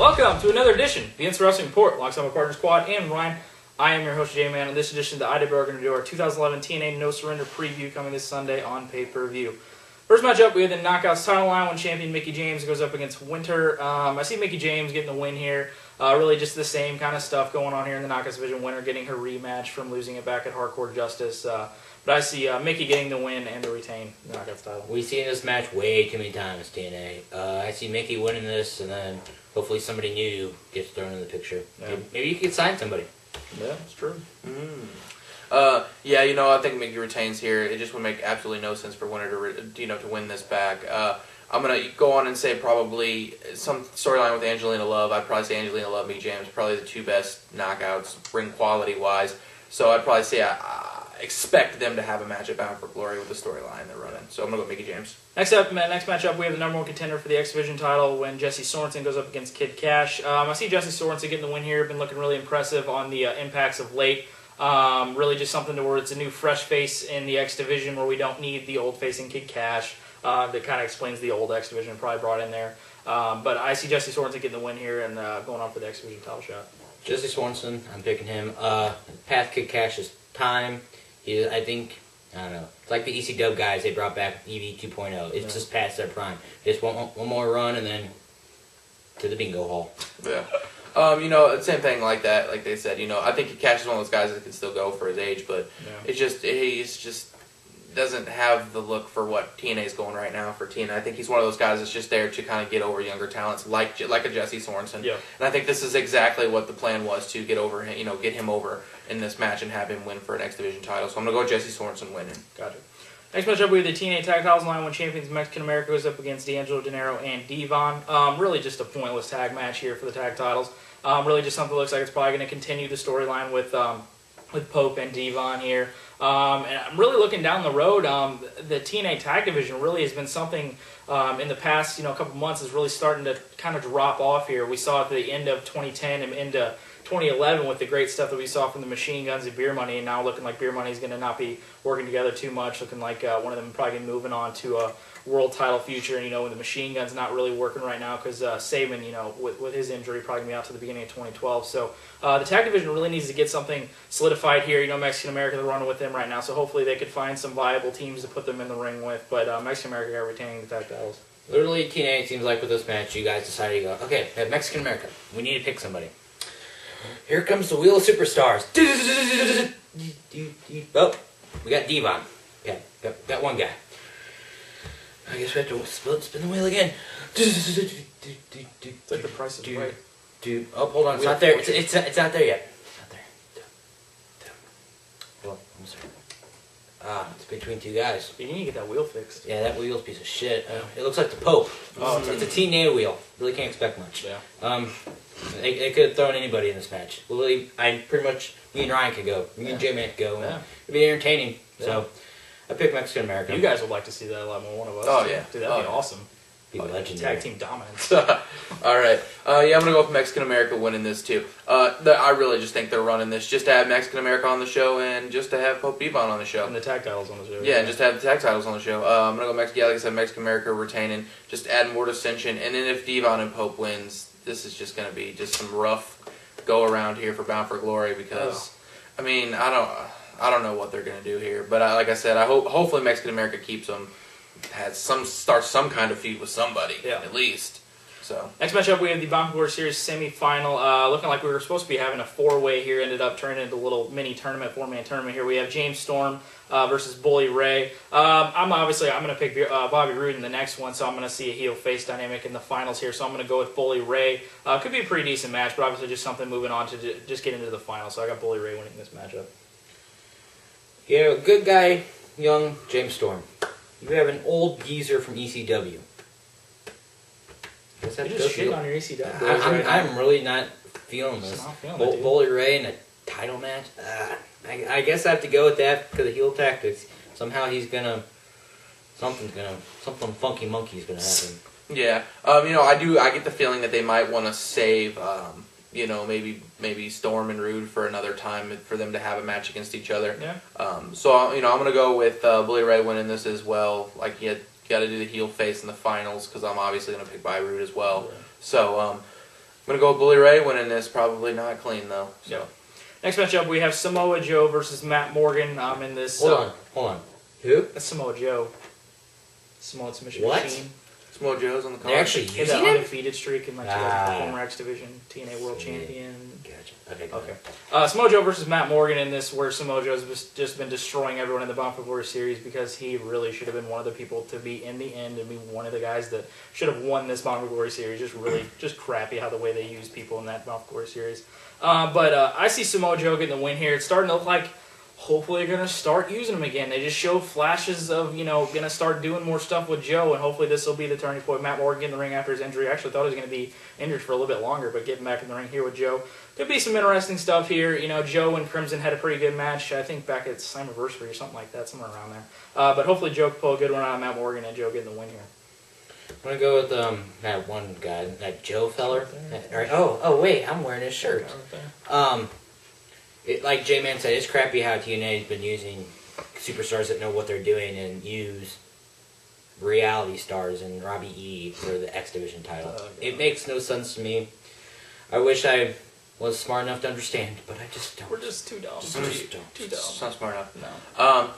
Welcome to another edition of the Instant Wrestling Report, alongside my partner Squad and Ryan. I am your host, J-Man. In this edition, the IWR are going to do our 2011 TNA No Surrender preview coming this Sunday on pay-per-view. First matchup, we have the Knockouts title line when champion Mickie James goes up against Winter. I see Mickie James getting the win here. Really just the same kind of stuff going on here in the Knockouts division. Winter getting her rematch from losing it back at Hardcore Justice. But I see Mickie getting the win and to retain the Knockouts title. We've seen this match way too many times, TNA. I see Mickie winning this, and then hopefully somebody new gets thrown in the picture. Yeah. Maybe you could sign somebody. Yeah, that's true. Yeah, I think Mickie retains here. It just would make absolutely no sense for Winter to win this back. I'm gonna go on and say probably some storyline with Angelina Love. I'd probably say Angelina Love, Mickie James, probably the two best knockouts ring quality wise. So I'd probably say I expect them to have a match at Bound for Glory with the storyline they're running. So I'm gonna go Mickie James. Next matchup, we have the number one contender for the X Division title when Jesse Sorensen goes up against Kid Cash. I see Jesse Sorensen getting the win here. Been looking really impressive on the impacts of late. Really just something to where it's a new fresh face in the X Division where we don't need the old face in Kid Cash. That kind of explains the old X Division probably brought in there. But I see Jesse Sorensen getting the win here and going on for the X Division title shot. Jesse Swanson, I'm picking him. Path Kid Cash's time. I don't know. It's like the EC Dub guys they brought back EV 2.0. It's just past their prime. Just one more run and then to the bingo hall. Yeah. Same thing like that. Like they said, I think Cash is one of those guys that can still go for his age, but he's just doesn't have the look for what TNA is going right now for TNA. I think he's one of those guys that's just there to kind of get over younger talents, like a Jesse Sorensen. Yeah. And I think this is exactly what the plan was to get over him, get him over in this match and have him win for an X Division title. So I'm gonna go Jesse Sorensen winning. Gotcha. Next matchup, we have the TNA Tag Titles line when champions Mexican America goes up against D'Angelo Dinero and Devon. Really just a pointless tag match here for the tag titles. Really just something that looks like it's probably going to continue the storyline with Pope and Devon here. And I'm really looking down the road. The TNA Tag Division really has been something in the past couple months is really starting to kind of drop off here. We saw at the end of 2010 and into 2011 with the great stuff that we saw from the Machine Guns and Beer Money, and now looking like Beer Money is going to not be working together too much, looking like one of them probably going to be moving on to a world title future, and with the Machine Guns not really working right now because Saban, with his injury, probably going to be out to the beginning of 2012. So the tag division really needs to get something solidified here. Mexican America, they're running with them right now, so hopefully they could find some viable teams to put them in the ring with, but Mexican America are retaining the tag titles. Literally, TNA, it seems like with this match, you guys decided to go, okay, we have Mexican America. We need to pick somebody. Here comes the Wheel of Superstars. Oh, we got Devon. Okay, got one guy. I guess we have to spin the wheel again. It's like the Price is Right. Oh, hold on. It's not there. It's not there yet. It's not there. Hold on. I'm sorry. It's between two guys. You need to get that wheel fixed. Yeah, that wheel's a piece of shit. It looks like the Pope. It's a TNA wheel. Really can't expect much. Yeah. They could have thrown anybody in this match. Literally, me and Ryan could go. Me and J-Man could go. Yeah. It'd be entertaining. Yeah. So, I picked Mexican America. You guys would like to see that a lot more. One of us. Oh, yeah. Dude, that'd be awesome. Be legendary. Tag team dominance. All right. I'm going to go with Mexican America winning this, too. I really just think they're running this just to have Mexican America on the show and just to have Pope Devon on the show. And the tag titles on the show. Yeah, just to have the tag titles on the show. I'm going to go like I said, Mexican America retaining, just add more dissension. And then if Devon and Pope wins, this is just going to be just some rough go around here for Bound for Glory because, I don't know what they're going to do here. But like I said, hopefully Mexican America keeps them. Starts some kind of feud with somebody, at least. So next matchup, we have the Bound for Glory Series semifinal. Looking like we were supposed to be having a four-way here, ended up turning into a little mini tournament, four-man tournament here. We have James Storm versus Bully Ray. I'm going to pick Bobby Roode in the next one, so I'm going to see a heel-face dynamic in the finals here. So I'm going to go with Bully Ray. Could be a pretty decent match, but obviously just something moving on to just get into the final. So I got Bully Ray winning this matchup. Yeah, good guy, young James Storm. You have an old geezer from ECW. You just shit on your ECW. I'm really not feeling this. Bully Ray in a title match? I guess I have to go with that because of heel tactics. Somehow something funky monkey's gonna happen. Yeah. I get the feeling that they might want to save, maybe Storm and Rude for another time for them to have a match against each other. Yeah. I'm gonna go with Bully Ray winning this as well. Like you got to do the heel face in the finals because I'm obviously gonna pick Bobby Roode as well. Yeah. So going to go with Bully Ray winning this. Probably not clean, though. So. Yep. Next matchup, we have Samoa Joe versus Matt Morgan in this. Hold on. Who? That's Samoa Joe. Samoa Submission What? Machine. Samoa Joe's on the card. They're actually He had using that him? undefeated streak in like 2000, former X Division, TNA World Champion. Gotcha. Okay. Okay. Samoa Joe versus Matt Morgan in this, where Samoa Joe's just been destroying everyone in the Bound for Glory series because he really should have been one of the people to be in the end and be one of the guys that should have won this Bound for Glory series. Just crappy how the way they use people in that Bound for Glory series. But I see Samoa Joe getting the win here. It's starting to look like hopefully they're going to start using him again. They just show flashes of, going to start doing more stuff with Joe, and hopefully this will be the turning point. Matt Morgan getting in the ring after his injury. I actually thought he was going to be injured for a little bit longer, but getting back in the ring here with Joe. Could be some interesting stuff here. Joe and Crimson had a pretty good match, I think back at Slammiversary or something like that, somewhere around there. But hopefully Joe can pull a good one out of Matt Morgan and Joe getting the win here. I'm going to go with that one guy, that Joe feller. Oh, wait, I'm wearing his shirt. Like J-Man said, it's crappy how TNA has been using superstars that know what they're doing and use reality stars and Robbie E for the X Division title. It makes no sense to me. I wish I was smart enough to understand, but I just don't. We're just too dumb. Too dumb. It's not smart enough. No.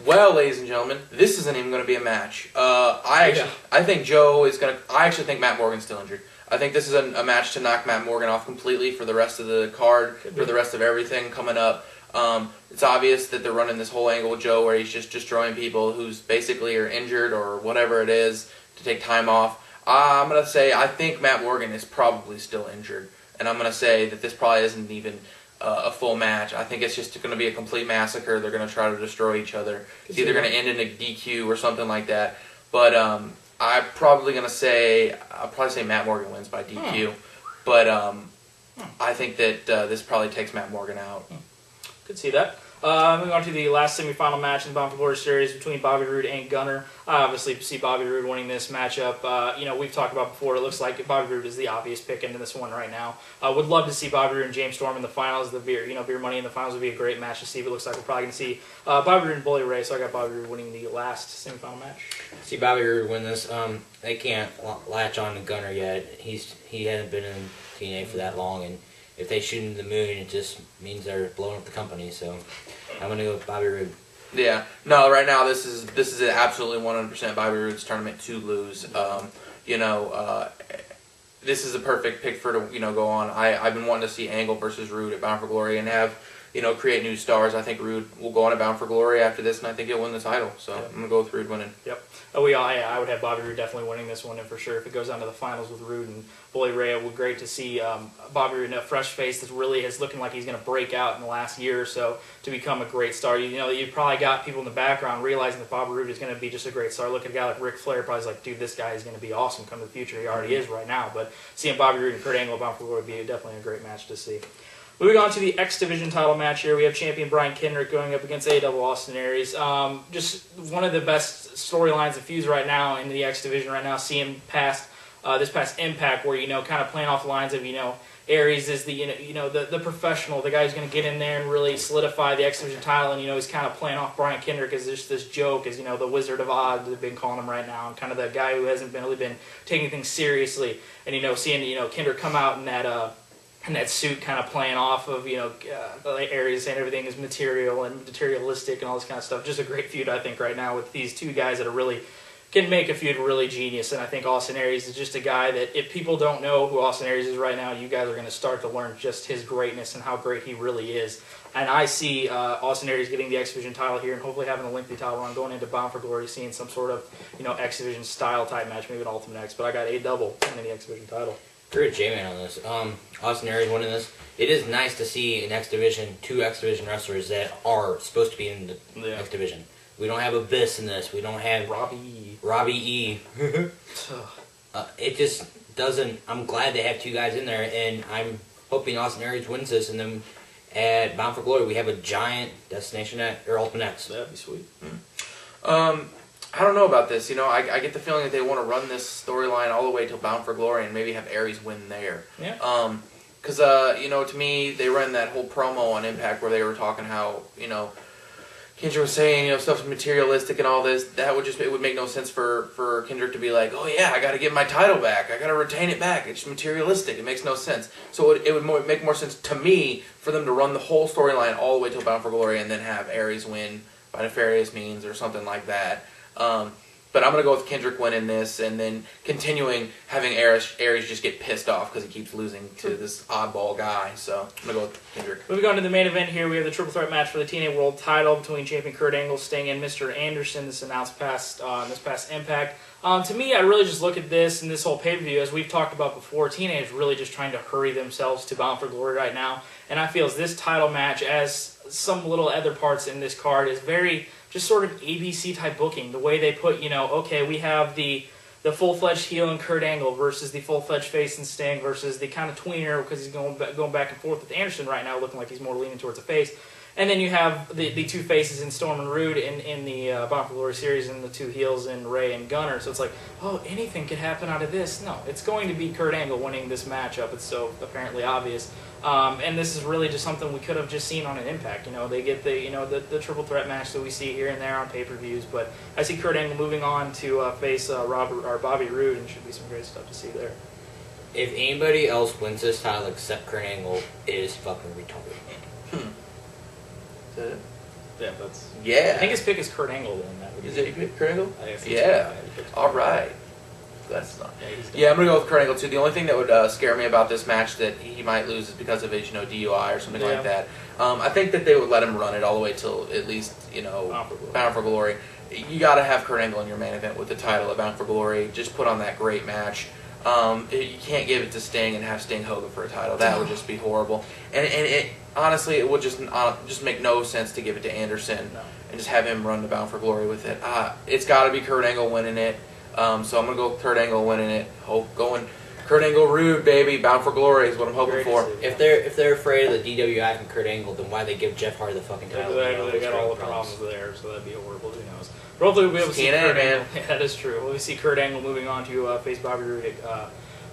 Well, ladies and gentlemen, this isn't even going to be a match. I think Joe is going to... I actually think Matt Morgan's still injured. I think this is a match to knock Matt Morgan off completely for the rest of the card, for the rest of everything coming up. It's obvious that they're running this whole angle with Joe where he's just destroying people who's basically are injured or whatever it is to take time off. I'm going to say I think Matt Morgan is probably still injured. And I'm going to say that this probably isn't even a full match. I think it's just going to be a complete massacre. They're going to try to destroy each other. It's either going to end in a DQ or something like that. But I'm probably going to say, I'll probably say Matt Morgan wins by DQ. But I think that this probably takes Matt Morgan out. Could see that. Moving on to the last semifinal match in the Bound for Glory series between Bobby Roode and Gunner. I obviously see Bobby Roode winning this matchup. We've talked about before. It looks like Bobby Roode is the obvious pick into this one right now. Would love to see Bobby Roode and James Storm in the finals. The beer money in the finals would be a great match to see. But it looks like we're probably going to see Bobby Roode and Bully Ray. So I got Bobby Roode winning the last semifinal match. See Bobby Roode win this. They can't latch on to Gunner yet. He hasn't been in TNA for that long, and if they shoot him to the moon, it just means they're blowing up the company. So I'm going to go with Bobby Roode. Yeah. No, right now this is absolutely 100% Bobby Roode's tournament to lose. This is a perfect pick for to go on. I've been wanting to see Angle versus Roode at Bound for Glory and have create new stars. I think Roode will go on to Bound for Glory after this, and I think he'll win the title. So I'm going to go with Roode winning. Yep. I would have Bobby Roode definitely winning this one, and for sure if it goes on to the finals with Roode and Bully Ray, it would be great to see Bobby Roode in a fresh face that really is looking like he's going to break out in the last year or so to become a great star. You've probably got people in the background realizing that Bobby Roode is going to be just a great star. Look at a guy like Ric Flair, probably like, dude, this guy is going to be awesome come to the future. He already is right now, but seeing Bobby Roode and Kurt Angle Bound for Glory would be definitely a great match to see. Moving on to the X Division title match here, we have champion Brian Kendrick going up against AW Austin Aries. Just one of the best storylines and feuds right now in the X Division right now, seeing this past Impact where, kind of playing off the lines of, Aries is the professional, the guy who's going to get in there and really solidify the X Division title, and, he's kind of playing off Brian Kendrick as just this joke, as, the Wizard of Oz, they've been calling him right now, and kind of the guy who hasn't really been taking things seriously, and, seeing, Kendrick come out in that suit kind of playing off of, the Aries saying everything is material and materialistic and all this kind of stuff. Just a great feud, I think, right now with these two guys that are really can make a feud really genius. And I think Austin Aries is just a guy that if people don't know who Austin Aries is right now, you guys are going to start to learn just his greatness and how great he really is. And I see Austin Aries getting the X Division title here and hopefully having a lengthy title run going into Bound for Glory, seeing some sort of X Division style type match, maybe an Ultimate X. But I got A-double winning the X Division title. Agree with J-Man on this. Austin Aries winning this. It is nice to see in X Division two X Division wrestlers that are supposed to be in the X Division. We don't have Abyss in this. We don't have Robbie E. It just doesn't. I'm glad they have two guys in there, and I'm hoping Austin Aries wins this, and then at Bound for Glory we have a giant Destination X or Ultimate X. That'd be sweet. I don't know about this. I get the feeling that they want to run this storyline all the way till Bound for Glory and maybe have Aries win there. Yeah. Because, to me, they ran that whole promo on Impact where they were talking how, Kendrick was saying, stuff's materialistic and all this, it would make no sense for Kendrick to be like, oh yeah, I got to get my title back, I got to retain it back. It's materialistic. It makes no sense. So it would make more sense to me for them to run the whole storyline all the way till Bound for Glory and then have Aries win by nefarious means or something like that. But I'm going to go with Kendrick winning this and then continuing having Aries just get pissed off because he keeps losing to this oddball guy. So I'm going to go with Kendrick. Moving on to the main event here, we have the triple threat match for the TNA World title between champion Kurt Angle, Sting, and Mr. Anderson. This announced this past Impact. To me, I really just look at this and this whole pay-per-view, as we've talked about before, TNA is really just trying to hurry themselves to Bound for Glory right now. And I feel this title match, as some little other parts in this card, is very just sort of ABC type booking. The way they put, okay, we have the full-fledged heel in Kurt Angle versus the full-fledged face in Sting versus the kind of tweener, because he's going back and forth with Anderson right now, looking like he's more leaning towards a face. And then you have the two faces in Storm and Rude in the Bound for Glory series, and the two heels in Ray and Gunner. So it's like, oh, anything could happen out of this. No, it's going to be Kurt Angle winning this matchup. It's so apparently obvious. And this is really just something we could have just seen on an Impact. They get the triple threat match that we see here and there on pay-per-views. But I see Kurt Angle moving on to face Bobby Roode, and should be some great stuff to see there. If anybody else wins this title except Kurt Angle, it is fucking retarded. Yeah, that's. Yeah. I think his pick is Kurt Angle. Then Is it you pick Kurt Angle? I think Yeah. All right. That's not. Yeah, I'm gonna go with Kurt Angle too. The only thing that would scare me about this match that he might lose is because of his, DUI or something like that. I think that they would let him run it all the way till at least Bound for Glory. You got to have Kurt Angle in your main event with the title of Bound for Glory. Just put on that great match. You can't give it to Sting and have Sting Hogan for a title. That would just be horrible. And it honestly, it would just make no sense to give it to Anderson and just have him run the Bound for Glory with it. It's got to be Kurt Angle winning it. So I'm gonna go with Kurt Angle winning it. Going Kurt Angle Rude, baby. Bound for Glory is what I'm hoping for. If they're afraid of the DWI from Kurt Angle, then why they give Jeff Hardy the fucking title? They got all the problems there, so that'd be horrible. Who knows? But hopefully we'll be able to see Kurt Angle. Yeah, that is true. We'll see Kurt Angle moving on to face Bobby Roode.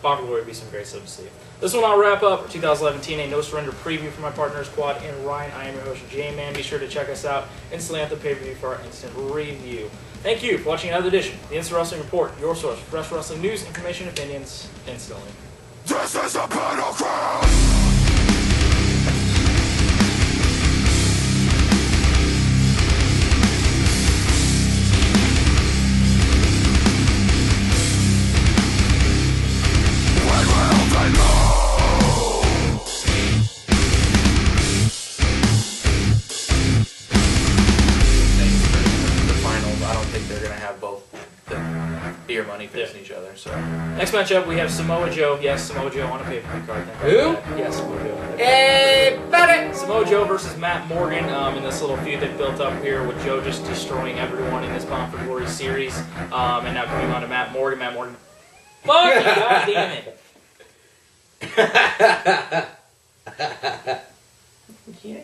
Bound for Glory would be some great stuff to see. This one I'll wrap up. 2011 TNA No Surrender preview for my partners Quad and Ryan. I am your host J-Man. Be sure to check us out instantly at the pay-per-view for our instant review. Thank you for watching another edition of the Instant Wrestling Report, your source for fresh wrestling news, information, and opinions instantly. This is a battleground! Beer money facing each other. So next matchup we have Samoa Joe. Yes, Samoa Joe on a pay-per-view card. Who? Yes, Samoa Joe. Hey, buddy! Samoa Joe versus Matt Morgan in this little feud they built up here with Joe just destroying everyone in this Bound for Glory series. And now coming on to Matt Morgan. Matt Morgan. Fuck you, god damn it. yeah.